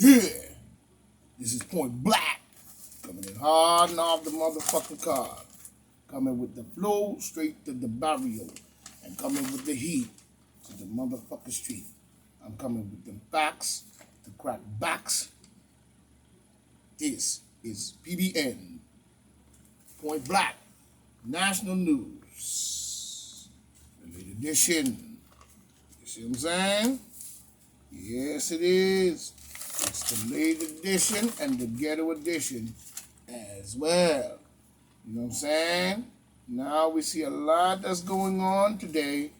Yeah, this is Point Black. Coming in hard and off the motherfucking car. Coming with the flow straight to the barrio. And coming with the heat to the motherfucking street. I'm coming with them facts to crack backs. This is PBN. Point Black. National News. The late edition. You see what I'm saying? Yes, it is. It's the late edition and the ghetto edition as well. You know what I'm saying? Now we see a lot that's going on today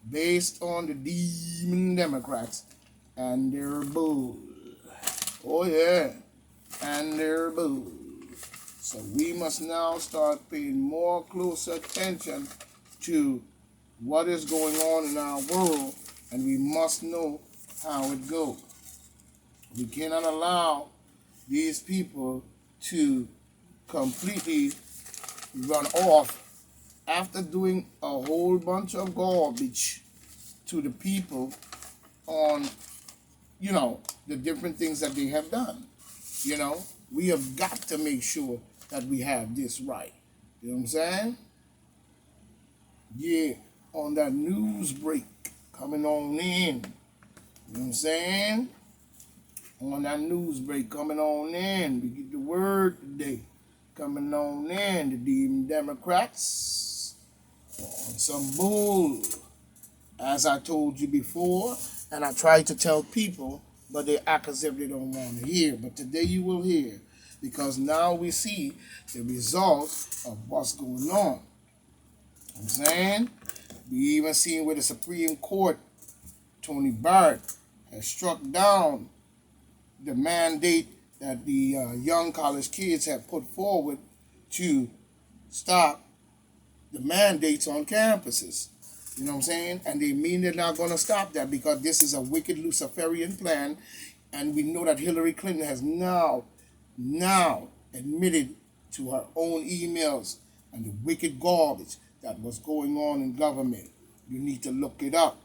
based on the demon Democrats and their bull. Oh yeah, and their bull. So we must now start paying more close attention to what is going on in our world, and we must know how it goes. We cannot allow these people to completely run off after doing a whole bunch of garbage to the people on, the different things that they have done. We have got to make sure that we have this right. You know what I'm saying? Yeah, on that news break coming on in. You know what I'm saying? On that news break coming on in. We get the word today. Coming on in, the demon Democrats on some bull. As I told you before, and I tried to tell people, but they act as if they don't want to hear. But today you will hear, because now we see the results of what's going on. You know what I'm saying? We even seen where the Supreme Court, Tony Barrett, has struck down the mandate that the young college kids have put forward to stop the mandates on campuses. You know what I'm saying? And they mean they're not going to stop that because this is a wicked Luciferian plan. And we know that Hillary Clinton has now admitted to her own emails and the wicked garbage that was going on in government. You need to look it up.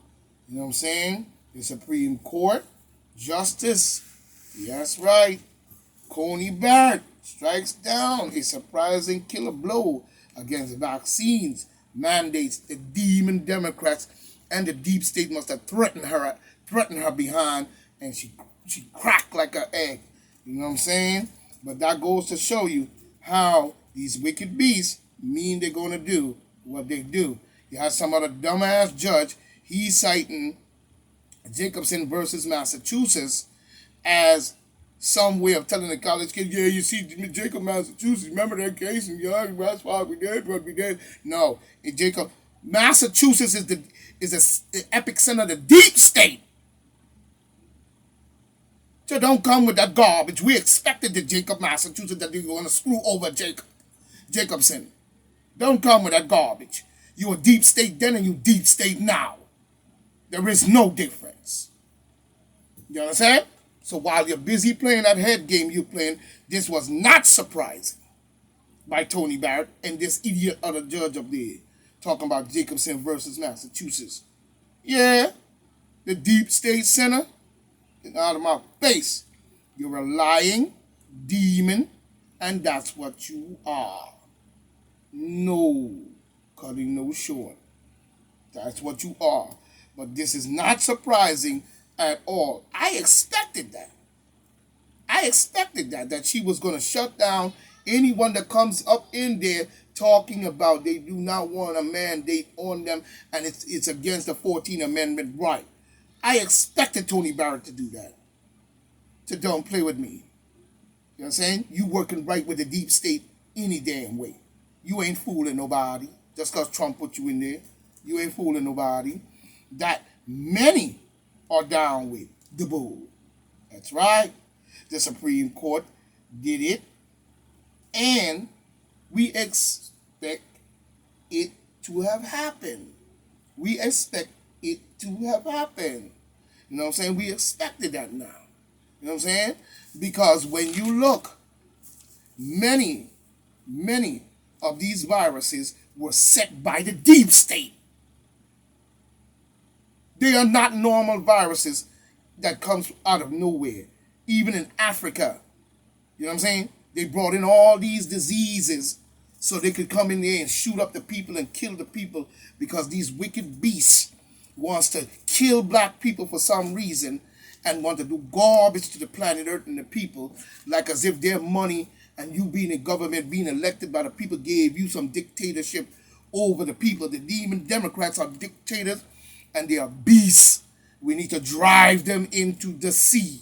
You know what I'm saying? The Supreme Court Justice, that's right, Coney Barrett strikes down a surprising killer blow against vaccines mandates. The demon Democrats and the deep state must have threatened her behind, and she cracked like an egg. You know what I'm saying? But that goes to show you how these wicked beasts mean they're going to do what they do. You have some other dumbass judge, he's citing Jacobson versus Massachusetts as some way of telling the college kids, yeah, you see, Jacob, Massachusetts, remember that case? And yeah, that's why we did what we did. No, Jacob, Massachusetts is the epicenter of the deep state. So don't come with that garbage. We expected the Jacob, Massachusetts, that they were going to screw over Jacobson. Don't come with that garbage. You a deep state then and you deep state now. There is no difference. You understand? So while you're busy playing that head game you're playing, this was not surprising by Tony Barrett and this idiot other judge up there talking about Jacobson versus Massachusetts. Yeah, the deep state center, get out of my face. You're a lying demon, and that's what you are. No cutting no short. That's what you are. But this is not surprising at all. I expected that. That she was going to shut down anyone that comes up in there talking about they do not want a mandate on them and it's against the 14th Amendment right. I expected Tony Barrett to do that. So don't play with me. You know what I'm saying? You working right with the deep state any damn way. You ain't fooling nobody just because Trump put you in there. You ain't fooling nobody. That many are down with the bull. That's right. The Supreme Court did it, and we expect it to have happened. We expect it to have happened. You know what I'm saying? We expected that now. You know what I'm saying? Because when you look, many of these viruses were set by the deep state. They are not normal viruses that comes out of nowhere. even in Africa. You know what I'm saying? They brought in all these diseases so they could come in there and shoot up the people and kill the people because these wicked beasts wants to kill black people for some reason and want to do garbage to the planet Earth and the people, like as if their money and you being in government, being elected by the people, gave you some dictatorship over the people. The demon Democrats are dictators and they are beasts. We need to drive them into the sea.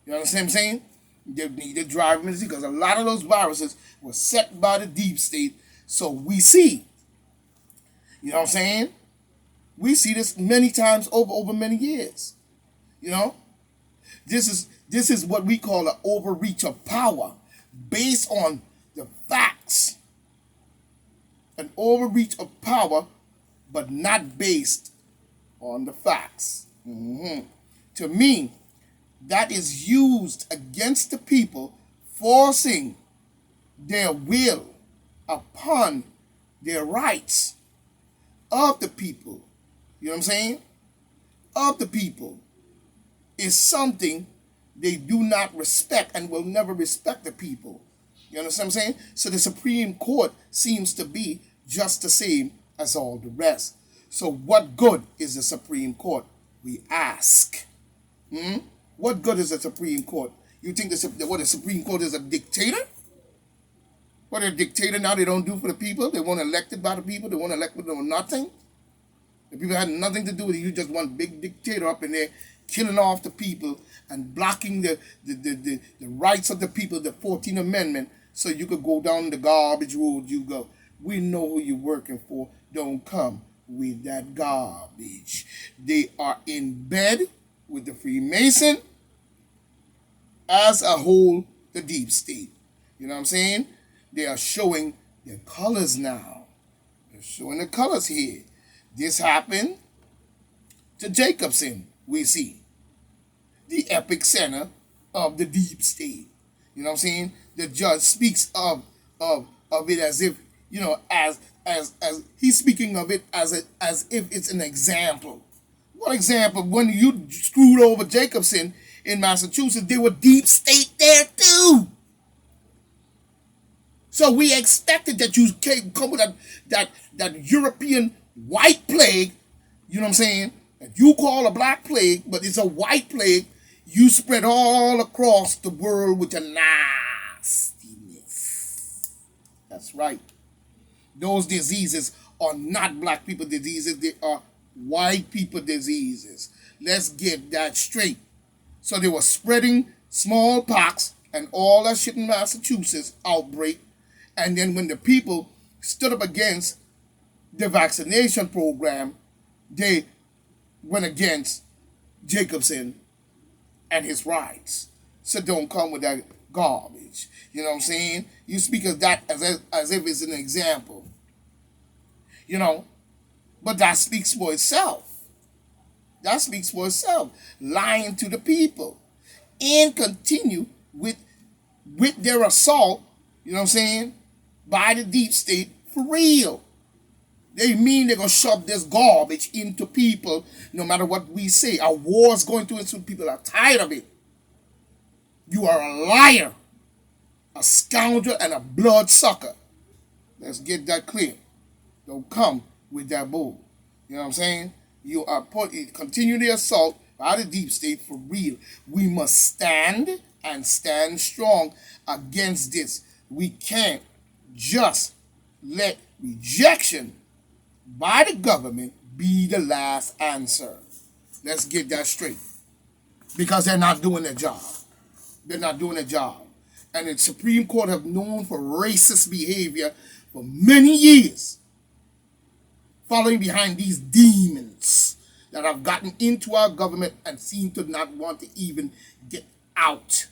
You understand what I'm saying? They need to drive them into the sea because a lot of those viruses were set by the deep state. So we see. You know what I'm saying? We see this many times over many years. You know? This is what we call an overreach of power based on the facts. An overreach of power, but not based on the facts. To me, that is used against the people, forcing their will upon their rights of the people. You know what I'm saying? Of the people is something they do not respect and will never respect the people. You understand what I'm saying? So the Supreme Court seems to be just the same as all the rest. So what good is the Supreme Court? We ask. What good is the Supreme Court? You think the Supreme Court is a dictator? What, a dictator now they don't do for the people? They weren't elected by the people. They weren't elected for nothing. The people had nothing to do with it. You just one big dictator up in there killing off the people and blocking the rights of the people, the 14th Amendment, so you could go down the garbage road you go. We know who you're working for. Don't come with that garbage. They are in bed with the Freemason, as a whole, the deep state. You know what I'm saying? They are showing their colors now. They're showing the colors here. This happened to Jacobson, we see. The epicenter of the deep state. You know what I'm saying? The judge speaks of it as if, you know, as he's speaking of it as if it's an example. What example? When you screwed over Jacobson in Massachusetts, there were deep state there too. So we expected that you come with that European white plague, you know what I'm saying, that you call a black plague, but it's a white plague, you spread all across the world with your nastiness. That's right. Those diseases are not black people diseases, they are white people diseases. Let's get that straight. So they were spreading smallpox and all that shit in Massachusetts outbreak, and then when the people stood up against the vaccination program, they went against Jacobson and his rights. So don't come with that garbage. You know what I'm saying? You speak of that as if it's an example. You know, but that speaks for itself. That speaks for itself. Lying to the people. And continue with their assault, you know what I'm saying, by the deep state for real. They mean they're going to shove this garbage into people no matter what we say. A war's going to ensue. People are tired of it. You are a liar, a scoundrel, and a bloodsucker. Let's get that clear. Don't come with that bull. You know what I'm saying? You are continue the assault by the deep state for real. We must stand and stand strong against this. We can't just let rejection by the government be the last answer. Let's get that straight. Because they're not doing their job. They're not doing their job. And the Supreme Court have known for racist behavior for many years. Following behind these demons that have gotten into our government and seem to not want to even get out.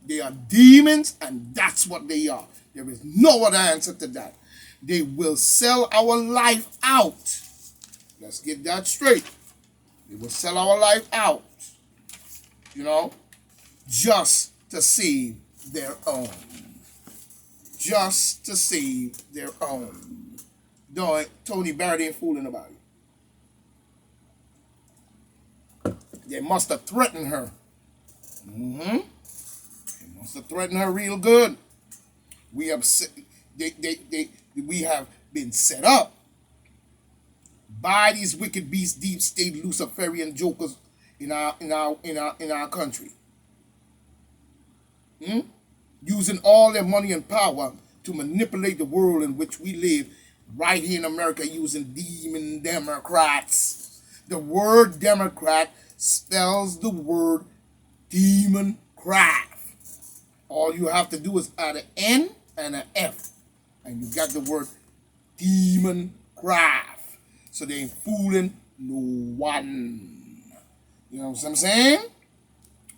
They are demons, and that's what they are. There is no other answer to that. They will sell our life out. Let's get that straight. They will sell our life out, you know, just to save their own. Just to save their own. Tony Barrett ain't fooling nobody. They must have threatened her. Mm-hmm. He wants to threaten her real good. We have we have been set up by these wicked beasts, deep state Luciferian jokers in our country. Hmm? Using all their money and power to manipulate the world in which we live right here in America using demon Democrats. The word Democrat spells the word demon craft. All you have to do is add an N and an F, and you got the word demon craft. So they ain't fooling no one. You know what I'm saying?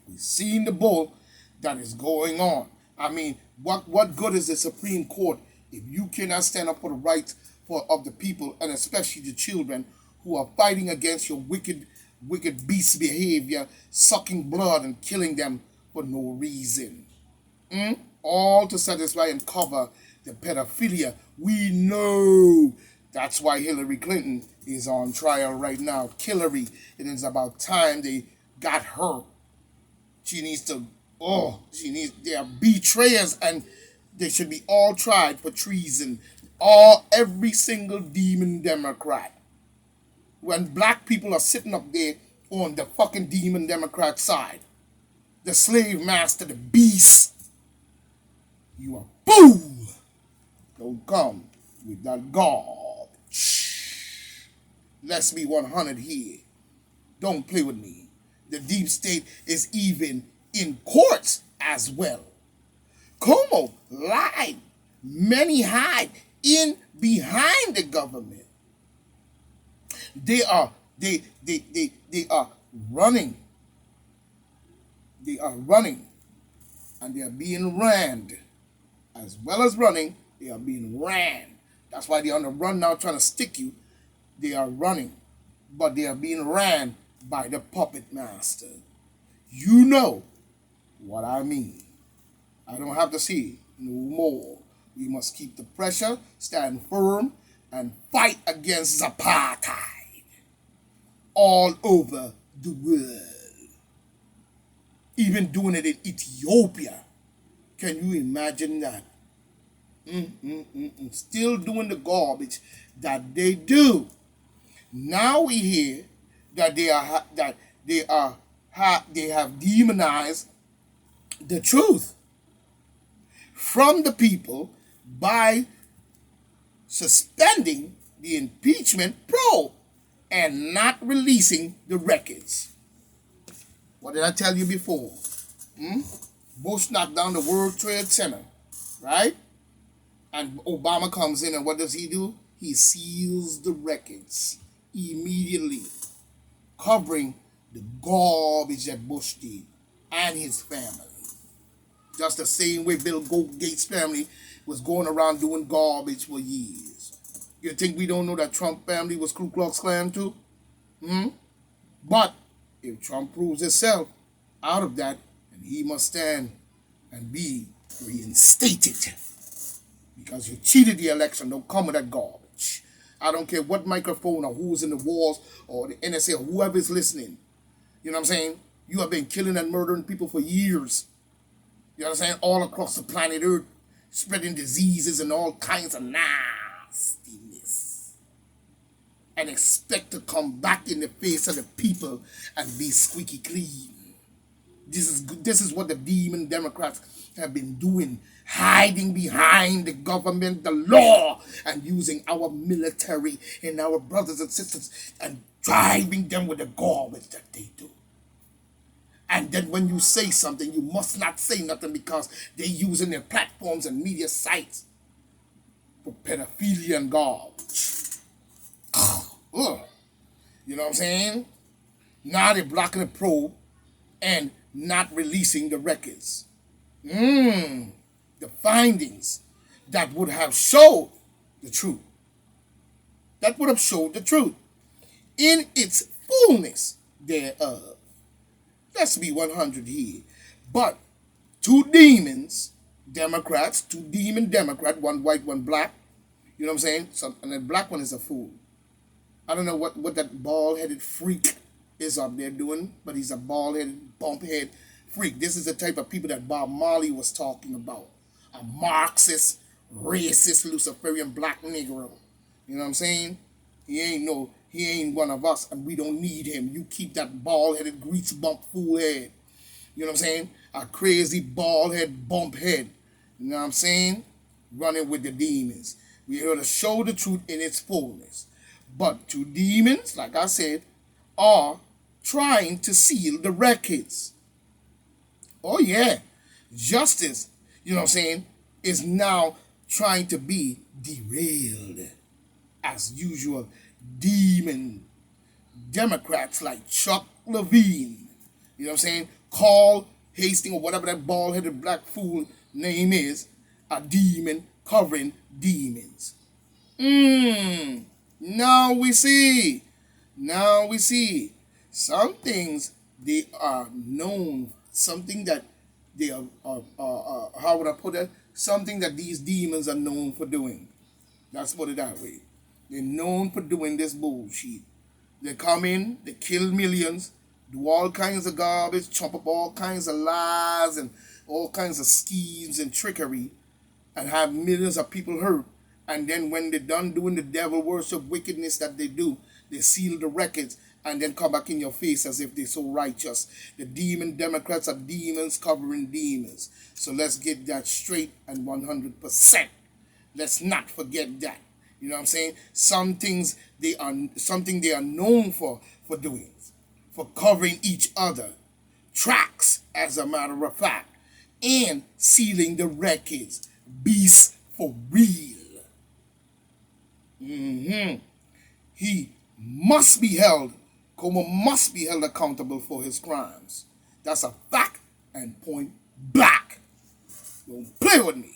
We've seen the bull that is going on. I mean, what good is the Supreme Court if you cannot stand up for the rights of the people, and especially the children who are fighting against your wicked beast behavior, sucking blood and killing them for no reason? All to satisfy and cover the pedophilia. We know that's why Hillary Clinton is on trial right now. Hillary, it is about time they got her. They are betrayers, and they should be all tried for treason. Every single demon Democrat. When black people are sitting up there on the fucking demon Democrat side, the slave master, the beast, you are fool. Don't come with that garbage. Let's be 100 here. Don't play with me. The deep state is even in courts as well. Como lied. Many hide in behind the government. They are running. They are running, and they are being rammed. As well as running, they are being rammed. That's why they're on the run now trying to stick you. They are running, but they are being ran by the puppet master. You know what I mean. I don't have to say it no more. We must keep the pressure, stand firm, and fight against apartheid all over the world. Even doing it in Ethiopia. Can you imagine that? Still doing the garbage that they do. Now we hear that they have demonized the truth from the people by suspending the impeachment probe and not releasing the records. What did I tell you before? Bush knocked down the World Trade Center, right? And Obama comes in, and what does he do? He seals the records immediately, covering the garbage that Bush did and his family. Just the same way Bill Gates' family was going around doing garbage for years. You think we don't know that Trump family was Ku Klux Klan too? But if Trump proves himself out of that, then he must stand and be reinstated. Because you cheated the election, don't come with that garbage. I don't care what microphone or who's in the walls or the NSA or whoever is listening. You know what I'm saying? You have been killing and murdering people for years. You know what I'm saying? All across the planet Earth, spreading diseases and all kinds of nastiness. And expect to come back in the face of the people and be squeaky clean. This is what the demon Democrats have been doing, hiding behind the government, the law, and using our military and our brothers and sisters and driving them with the garbage that they do. And then when you say something, you must not say nothing because they're using their platforms and media sites for pedophilia and garbage. You know what I'm saying? Now they're blocking the probe and not releasing the records. The findings that would have showed the truth. That would have showed the truth in its fullness thereof. Let's be 100 here. But two demons, Democrats, two demon Democrat, one white, one black. You know what I'm saying? And the black one is a fool. I don't know what that bald-headed freak is up there doing, but he's a bald-headed, bump-head freak. This is the type of people that Bob Marley was talking about. A Marxist, racist, Luciferian black Negro. You know what I'm saying? He ain't one of us, and we don't need him. You keep that bald-headed, grease bump fool head. You know what I'm saying? A crazy bald-head, bump head. You know what I'm saying? Running with the demons. We're here to show the truth in its fullness. But two demons, like I said, are trying to seal the records. Oh yeah. Justice, you know what I'm saying, is now trying to be derailed. As usual, demon Democrats like Chuck Levine, you know what I'm saying, Carl Hastings or whatever that bald-headed black fool name is, a demon covering demons. Now we see. Some things they are known, something that they are, how would I put it? Something that these demons are known for doing. Let's put it that way. They're known for doing this bullshit. They come in, they kill millions, do all kinds of garbage, chop up all kinds of lies and all kinds of schemes and trickery, and have millions of people hurt. And then when they're done doing the devil worship wickedness that they do, they seal the records and then come back in your face as if they're so righteous. The demon Democrats are demons covering demons. So let's get that straight and 100%. Let's not forget that. You know what I'm saying? Something they are known for doing, for covering each other, tracks as a matter of fact, and sealing the records. Beasts for real. He must be held, Como must be held accountable for his crimes. That's a fact and point blank. Don't play with me.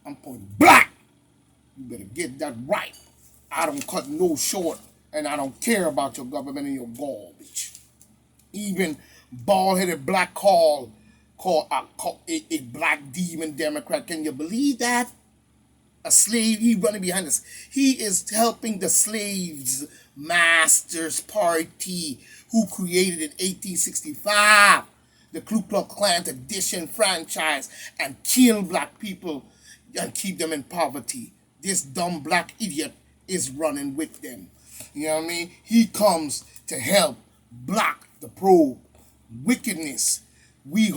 I'm point blank. You better get that right. I don't cut no short, and I don't care about your government and your garbage. Even bald-headed black called a black demon Democrat. Can you believe that? A slave, he running behind us. He is helping the slaves masters party who created in 1865 the Ku Klux Klan to disenfranchise and kill black people and keep them in poverty. This dumb black idiot is running with them. You know what I mean? He comes to help block the probe. Wickedness. We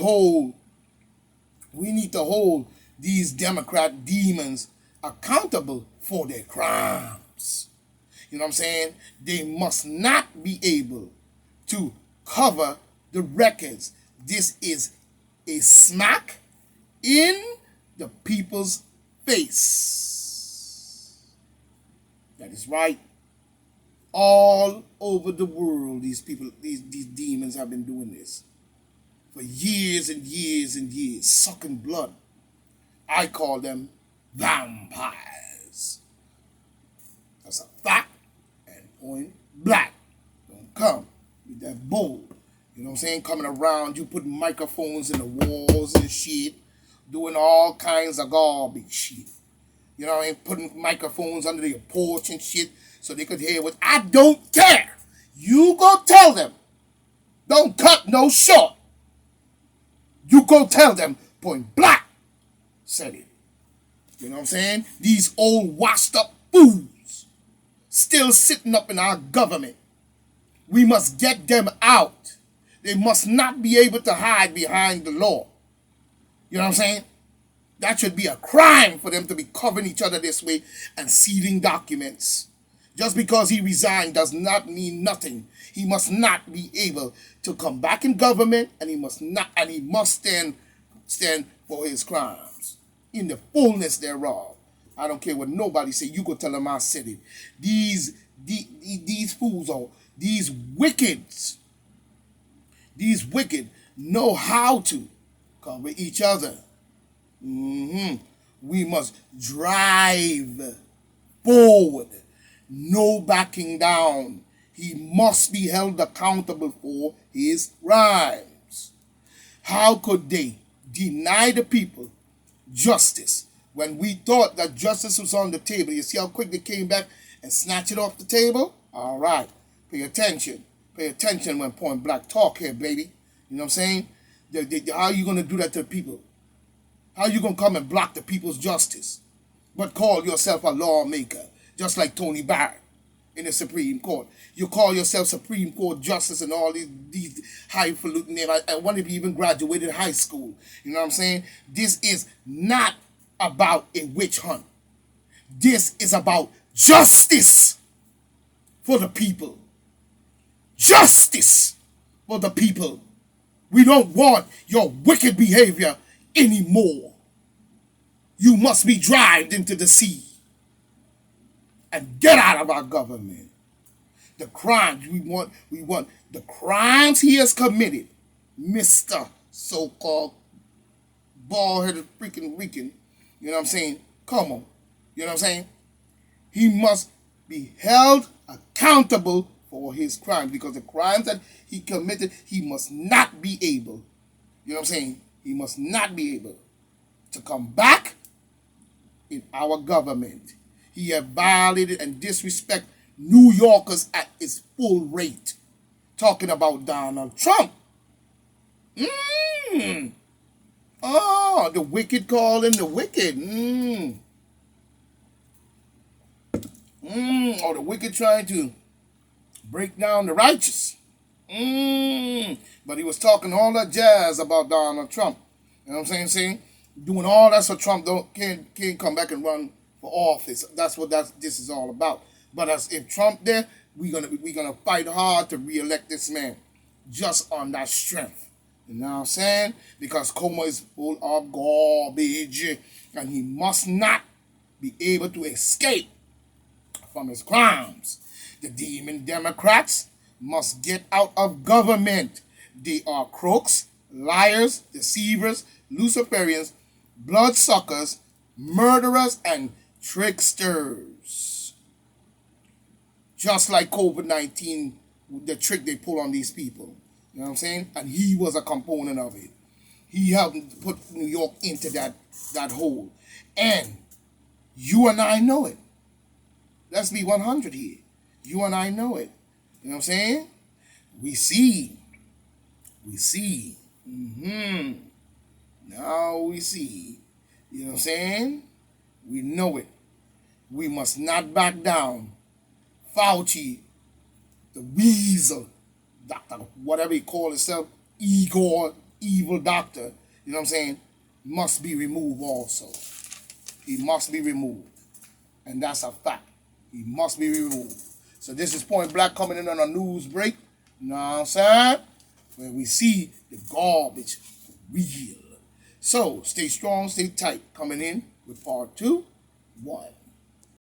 need to hold these Democrat demons accountable for their crimes. You know what I'm saying? They must not be able to cover the records. This is a smack in the people's face. That is right. All over the world, these people, these demons have been doing this for years and years and years, sucking blood. I call them vampires. That's a fact and point blank. Don't come with that bull. You know what I'm saying? Coming around, you putting microphones in the walls and shit, doing all kinds of garbage shit. You know what I mean? Putting microphones under your porch and shit so they could hear what. I don't care. You go tell them. Don't cut no short. You go tell them point blank. Said it. You know what I'm saying? These old washed up fools still sitting up in our government. We must get them out. They must not be able to hide behind the law. You know what I'm saying? That should be a crime for them to be covering each other this way and sealing documents. Just because he resigned does not mean nothing. He must not be able to come back in government, and he must stand for his crimes in the fullness thereof. I don't care what nobody say. You go tell them I said it. These fools are these wicked know how to cover each other. We must drive forward. No backing down. He must be held accountable for his crimes. How could they deny the people justice when we thought that justice was on the table? You see how quick they came back and snatched it off the table? All right. Pay attention. Pay attention when point blank talk here, baby. You know what I'm saying? How are you going to do that to the people? How are you going to come and block the people's justice, but call yourself a lawmaker, just like Tony Barrett in the Supreme Court? You call yourself Supreme Court Justice and all these highfalutin names. I wonder if you even graduated high school. You know what I'm saying? This is not about a witch hunt. This is about justice for the people. Justice for the people. We don't want your wicked behavior anymore. You must be dragged into the sea and get out of our government. The crimes we want the crimes he has committed, Mr. So-called bald-headed freaking Rican, you know what I'm saying? Come on. You know what I'm saying? He must be held accountable for his crimes, because the crimes that he committed, he must not be able, you know what I'm saying? He must not be able to come back in our government. He has violated and disrespected New Yorkers at its full rate. Talking about Donald Trump. Oh, the wicked calling the wicked. Or the wicked trying to break down the righteous. But he was talking all that jazz about Donald Trump. You know what I'm saying? Doing all that so Trump can't come back and run for office. That's what this is all about. But as if Trump there, we're gonna fight hard to re-elect this man, just on that strength. You know what I'm saying? Because Cuomo is full of garbage, and he must not be able to escape from his crimes. The demon Democrats must get out of government. They are crooks, liars, deceivers, Luciferians, bloodsuckers, murderers, and tricksters. Just like COVID-19, the trick they pull on these people. You know what I'm saying? And he was a component of it. He helped put New York into that hole. And you and I know it. Let's be 100 here. You and I know it. You know what I'm saying? We see. Now we see. You know what I'm saying? We know it. We must not back down. Fauci, the weasel, doctor, whatever he called himself, Igor, evil doctor, you know what I'm saying, must be removed also. He must be removed. And that's a fact. He must be removed. So this is Point Black coming in on a news break. You know what I'm saying? Where we see the garbage real. So stay strong, stay tight. Coming in with part 2, 1.